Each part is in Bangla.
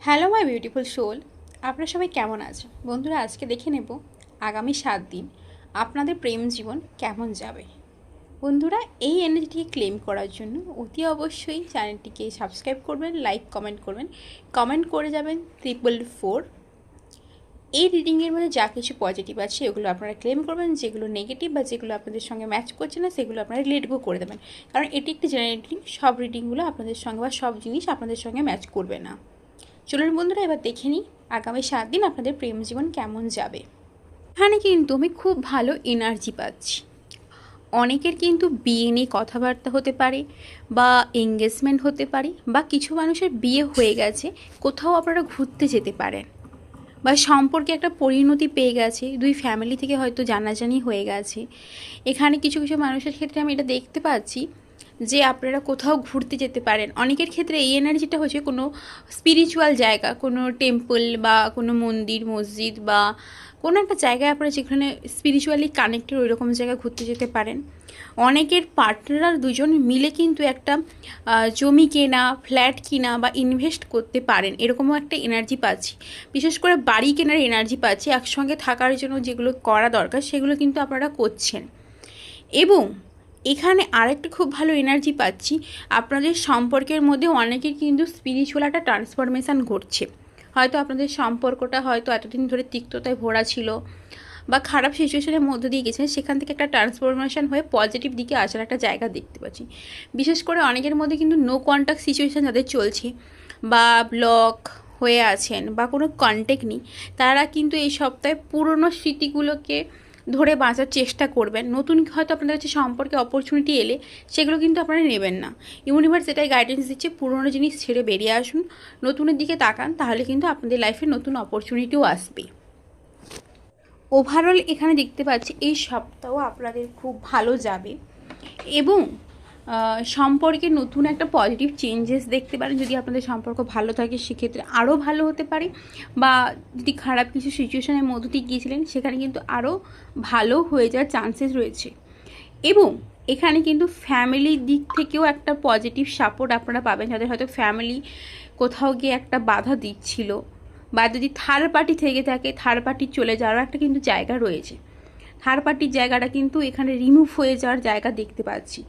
হ্যালো মাই বিউটিফুল সোল, আপনারা সবাই কেমন আছেন? বন্ধুরা, আজকে দেখে নেব আগামী 7 দিন আপনাদের প্রেম জীবন কেমন যাবে। বন্ধুরা, এই এনার্জিটিকে ক্লেম করার জন্য অতি অবশ্যই চ্যানেলটিকে সাবস্ক্রাইব করবেন, লাইক কমেন্ট করবেন, কমেন্ট করে যাবেন 444। এই রিডিংয়ের মধ্যে যা কিছু পজিটিভ আছে এগুলো আপনারা ক্লেম করবেন, যেগুলো নেগেটিভ বা যেগুলো আপনাদের সঙ্গে ম্যাচ করছে না সেগুলো আপনারা লেট গো করে দেবেন। কারণ এটি একটি জেনারেল রিডিং, সব রিডিংগুলো আপনাদের সঙ্গে বা সব জিনিস আপনাদের সঙ্গে ম্যাচ করবে না। চলুন বন্ধুরা, এবার দেখে নিই আগামী 7 দিন আপনাদের প্রেম জীবন কেমন যাবে। এখানে কিন্তু আমি খুব ভালো এনার্জি পাচ্ছি। অনেকের কিন্তু বিয়ে নিয়ে কথাবার্তা হতে পারে বা এঙ্গেজমেন্ট হতে পারে, বা কিছু মানুষের বিয়ে হয়ে গেছে, কোথাও আপনারা ঘুরতে যেতে পারেন, বা সম্পর্কে একটা পরিণতি পেয়ে গেছে, দুই ফ্যামিলি থেকে হয়তো জানাজানি হয়ে গেছে। এখানে কিছু কিছু মানুষের ক্ষেত্রে আমি এটা দেখতে পাচ্ছি যে আপনারা কোথাও ঘুরতে যেতে পারেন। অনেকের ক্ষেত্রে এই এনার্জিটা হচ্ছে কোনো স্পিরিচুয়াল জায়গা, কোনো টেম্পল বা কোনো মন্দির মসজিদ বা কোনো একটা জায়গায় আপনারা যেখানে স্পিরিচুয়ালি কানেক্টেড ওই রকম জায়গায় ঘুরতে যেতে পারেন। অনেকের পার্টনার দুজন মিলে কিন্তু একটা জমি কেনা, ফ্ল্যাট কিনা বা ইনভেস্ট করতে পারেন, এরকমও একটা এনার্জি পাচ্ছি। বিশেষ করে বাড়ি কেনার এনার্জি পাচ্ছি। একসঙ্গে থাকার জন্য যেগুলো করা দরকার সেগুলো কিন্তু আপনারা করছেন। এবং এখানে আরেকটা খুব ভালো এনার্জি পাচ্ছি, আপনাদের সম্পর্কের মধ্যে অনেকের কিন্তু স্পিরিচুয়াল একটা ট্রান্সফরমেশান ঘটছে। হয়তো আপনাদের সম্পর্কটা হয়তো এতদিন ধরে তিক্ততায় ভরা ছিল বা খারাপ সিচুয়েশনের মধ্যে দিয়ে গেছেন, সেখান থেকে একটা ট্রান্সফরমেশন হয়ে পজিটিভ দিকে আসার একটা জায়গা দেখতে পাচ্ছি। বিশেষ করে অনেকের মধ্যে কিন্তু নো কন্ট্যাক্ট সিচুয়েশান যাদের চলছে বা ব্লক হয়ে আছেন বা কোনো কন্ট্যাক্ট নেই, তারা কিন্তু এই সপ্তাহে পুরনো স্মৃতিগুলোকে ধরে বাঁচার চেষ্টা করবেন। নতুন হয়তো আপনাদের কাছে সম্পর্কে অপরচুনিটি এলে সেগুলো কিন্তু আপনারা নেবেন না। ইউনিভার্স এটাই গাইডেন্স দিচ্ছে, পুরনো জিনিস ছেড়ে বেরিয়ে আসুন, নতুনের দিকে তাকান, তাহলে কিন্তু আপনাদের লাইফে নতুন অপরচুনিটিও আসবে। ওভারঅল এখানে দেখতে পাচ্ছি এই সপ্তাহ আপনাদের খুব ভালো যাবে এবং সম্পর্কে নতুন একটা পজিটিভ চেঞ্জেস দেখতে পারেন। যদি আপনাদের সম্পর্ক ভালো থাকে সেক্ষেত্রে আরও ভালো হতে পারে, বা যদি খারাপ কিছু সিচুয়েশনের মধ্য দিয়ে গিয়েছিলেন সেখানে কিন্তু আরও ভালো হয়ে যাওয়ার চান্সেস রয়েছে। এবং এখানে কিন্তু ফ্যামিলির দিক থেকেও একটা পজিটিভ সাপোর্ট আপনারা পাবেন, যাদের হয়তো ফ্যামিলি কোথাও গিয়ে একটা বাধা দিচ্ছিল, বা যদি থার্ড পার্টি থেকে থাকে থার্ড পার্টি চলে যাওয়ার একটা কিন্তু জায়গা রয়েছে। থার্ড পার্টির জায়গাটা কিন্তু এখানে রিমুভ হয়ে যাওয়ার জায়গা দেখতে পাচ্ছি।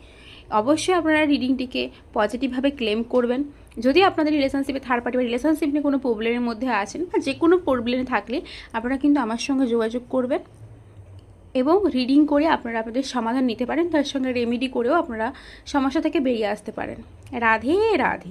অবশ্যই আপনারা রিডিংটিকে পজিটিভভাবে ক্লেম করবেন। যদি আপনাদের রিলেশনশিপে থার্ড পার্টি বা রিলেশনশিপ নিয়ে কোনো প্রবলেমের মধ্যে আছেন বা যে কোনো প্রবলেমে থাকলে আপনারা কিন্তু আমার সঙ্গে যোগাযোগ করবেন এবং রিডিং করে আপনারা আপনাদের সমাধান নিতে পারেন। তার সঙ্গে রেমেডি করেও আপনারা সমস্যা থেকে বেরিয়ে আসতে পারেন। রাধে রাধে।